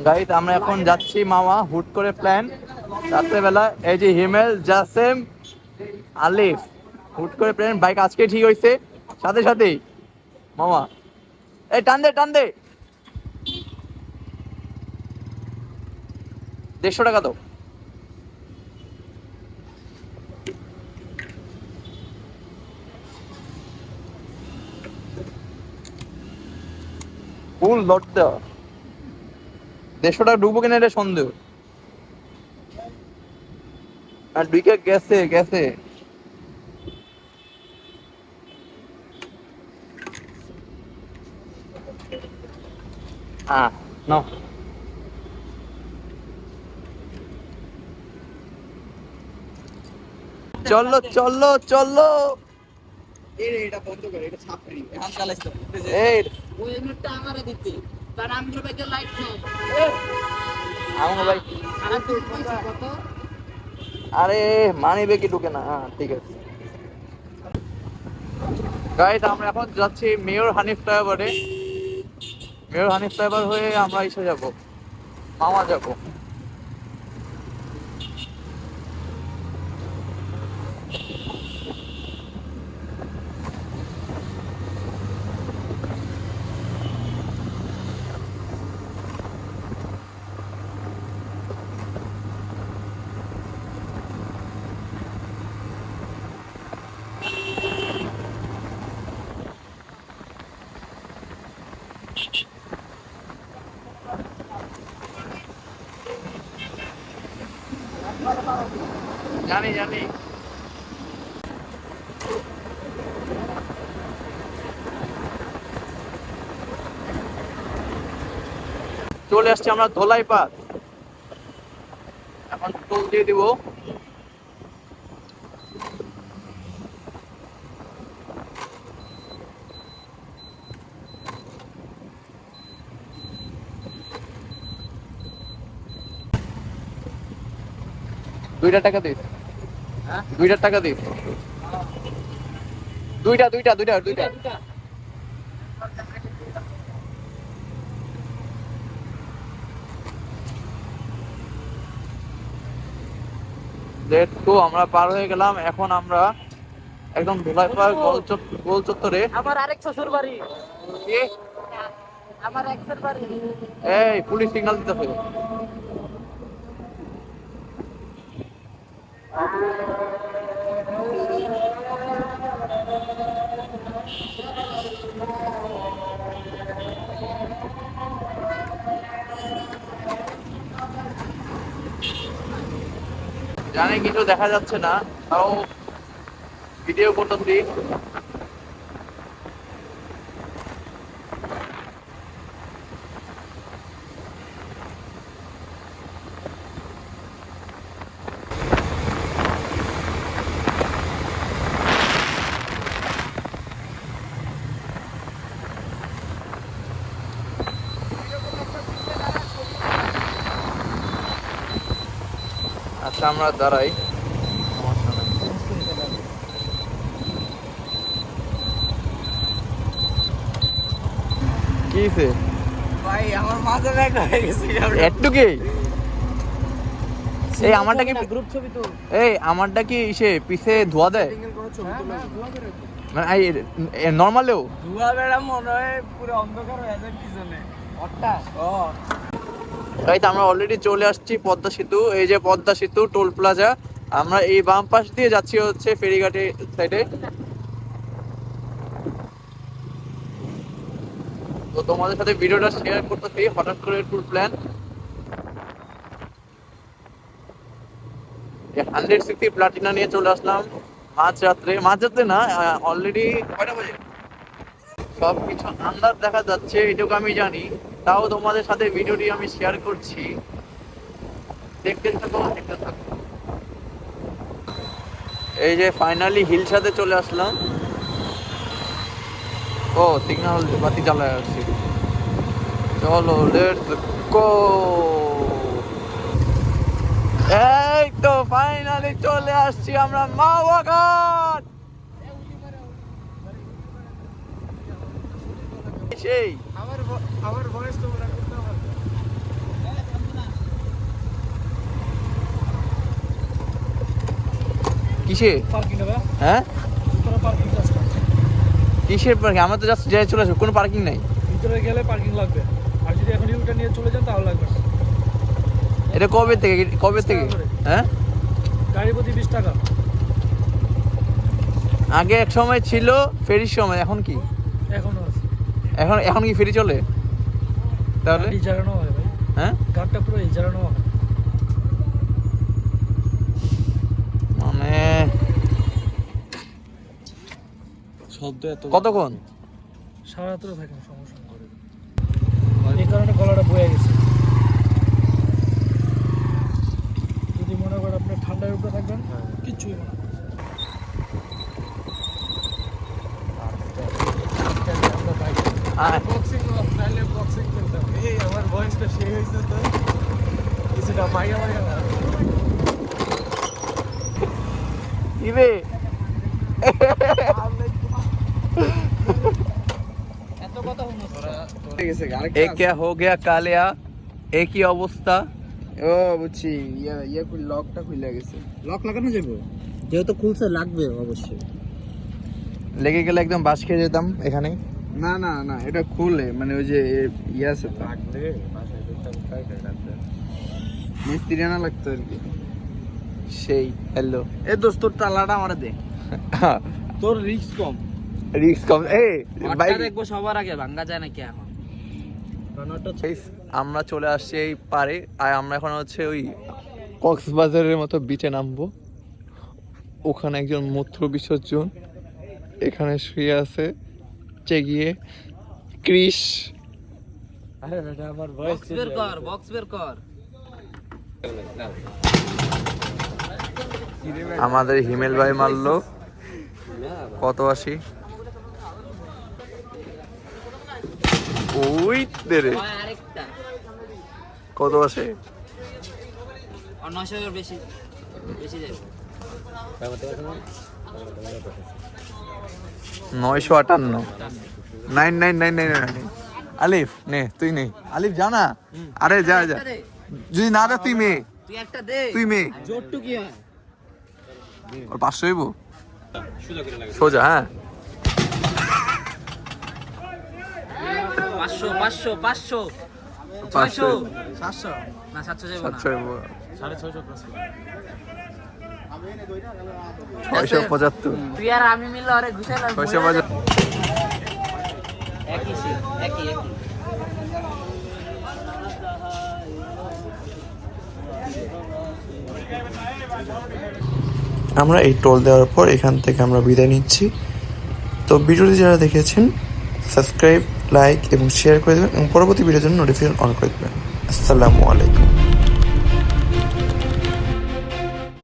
Guys আমরা এখন যাচ্ছি মামা, হুট করে প্ল্যান রাত্রেবেলা। এই যে হিমেল, জাসেম, আলিফ, হুট করে প্ল্যান, বাইক আজকে ঠিক হয়েছে সাথে সাথেই মামা। এই টান দে টান দে, 150 টাকা দাও। ফুল লড়তে 150 টাকা ডুবো কিনা এটা সন্দেহ। আর দুইকে গেছে গেছে। হ্যাঁ নাও। চলো চলো চলো। এটা বন্ধ করে, এটা ছাপরি এখন চালাইছো এই ওই মিনিটটা আমারে দিতে, কারণ আমি তো বাইকে লাইট নেই। আমার ভাই, আর তুই কত আরে মানি ব্যাগে ঢুকে না। হ্যাঁ ঠিক আছে গাইস, আমরা এখন যাচ্ছি মেয়র হানিফ ফ্লাইওভারে। মেয়র হানিফ ফ্লাইওভার হয়ে আমরা এসে যাব, মামা যাব। জানি জানি। চলে আসছি আমরা ধোলাই পাত, এখন টোল দিয়ে দিব। দুইটা টাকা দিস, হ্যাঁ 2টা টাকা দিস। দুইটা দুইটা দুইটা দুইটা। লেটস গো, আমরা পার হয়ে গেলাম। এখন আমরা একদম ধোলাই পার গোল চত্বরে। আমার আরেক শ্বশুর বাড়ি, কি? আমার এক্সের বাড়ি। এই পুলিশ সিগন্যাল দিতেছে। জানি কিছু দেখা যাচ্ছে না, তাও ভিডিও করতেছি। আচ্ছা আমরা দাঁড়াই, সমস্যা নাই। কি হইছে? ভাই আমার মাথা ব্যথা হয়ে গেছে একটু কি? এই আমারটা কি, গ্রুপ ছবি তো এই আমারটা কি সে পিছে ধোয়া দেয়? সিঙ্গেল কোনো ছবি তুলে মানে নর্মালেও? ধোয়া বেড়া মনে হয় পুরো অন্ধকার হয়ে যায় পিছনে ওটা। ও এই তো আমরা অলরেডি চলে আসছি পদ্মা সেতু। এই যে পদ্মা সেতু টোল প্লাজা। আমরা এই বাম পাশ দিয়ে যাচ্ছি হচ্ছে ফেরিঘাটের সাইডে। তো তোমাদের সাথে ভিডিওটা শেয়ার করতেছি, হঠাৎ করে ট্যুর প্ল্যান। 100cc প্লাটিনা নিয়ে চলে আসলাম মাঝরাত্রে না, অলরেডি কয়টা বাজে সবকিছু আন্দাজ দেখা যাচ্ছে, এটুকু আমি জানি। তাও তোমাদের সাথে ভিডিওটি আমি শেয়ার করছি, দেখতে থাকো দেখতে থাকো। এই যে ফাইনালি হিলসাতে চলে আসলাম। ও সিগন্যাল বাতি জ্বালায় আসছি। চলো লেটস গো। এই তো ফাইনালি চলে আসছি আমরা মাওয়া ঘাট। সেই আমার ভয়েস তো ওরা করতে পারবে। কিসে? পার্কিং হবে, হ্যাঁ ভিতরে পার্কিং আছে। কিসের পার্কিং? আমরা তো জাস্ট যাই চলে আসবো, কোনো পার্কিং নাই। ভিতরে গেলে পার্কিং লাগবে, আর যদি এখন ইউটা নিয়ে চলে যান তাহলে লাগবে না। এটা কবে থেকে হ্যাঁ? গাড়ি প্রতি 20 টাকা। আগে এক সময় ছিল ফেরির সময়, এখন কি? এখনো আছে। এখন কি ফেরি চলে তাহলে? গাড়ি ইজারানো হয় ভাই, হ্যাঁ গাড়িটা পুরো ইজারানো হয়। মানে শব্দ এত কতক্ষণ? সারা রাত্রে থাকেন, সমস্যা নেই। এই কারণে গলাটা বয়ে গেছে। যদি মনে করেন আপনি ঠান্ডার উপরে থাকবেন, কিচ্ছুই না। বক্সিং নাইলে বক্সিং খেলতাম। এই আমার বয়সটা শেষ হয়েছে তো কিছুটা মাইয়া মাইয়া ইবে এত কথা হলো এ क्या हो गया कालिया? এ কি অবস্থা? ও বুঝছি, লকটা খুলে গেছে। লক লাগানো যাবে, যেহেতু খুলছে লাগবে অবশ্যই। লেগে গেলে একদম বাস খেয়ে যেতাম এখানে। না না না, এটা খুলে মানে ওই যে আছে তো, মিস্ত্রি আনা লাগতো আর কি। সেই হ্যালো এ দোস্ত, তোর তালাটা আমার দে, তোর রিস্ক কম। রিক্স কম। এই ভাই দেখবো সবার আগে, ভাঙা যায় নাকি এখন। Guys, আমরা চলে আসছি এই পারে, আর আমরা এখন হচ্ছে ওই কক্সবাজারের মতো বিচে নামবো। ওখানে একজন মূত্র বিসর্জন এখানে শুয়ে আছে চেগিয়ে ক্রিস। আরে বেটা আমার ভয়েস বক্স বের কর। আমাদের হিমেল ভাই মারলো কত 80। ওই দেরে আরেকটা কত আসে? 900 এর বেশি বেশি যাবে। 958 9999। আলিফ নে, তুই নে, আলিফ যা না। আরে যা যা, যদি না দে তুই মে, তুই একটা দে। তুই মে। জোরটু কি হয়? ওর 500 হইব সোজা। হ্যাঁ 500 500 500 500 700 না 700 যাবে না। 700 হইব। 650 675। তুই আর আমি মিললে আরে ঘুষাইলাম। 675। একই শীত, একই আমরা এই টোল দেওয়ার পর এখান থেকে আমরা বিদায় নিচ্ছি। তো ভিডিওটি যারা দেখেছেন সাবস্ক্রাইব, লাইক এবং শেয়ার করে দেবেন এবং পরবর্তী ভিডিওর জন্য নোটিফিকেশন অন করে দেবেন। আসসালামু আলাইকুম।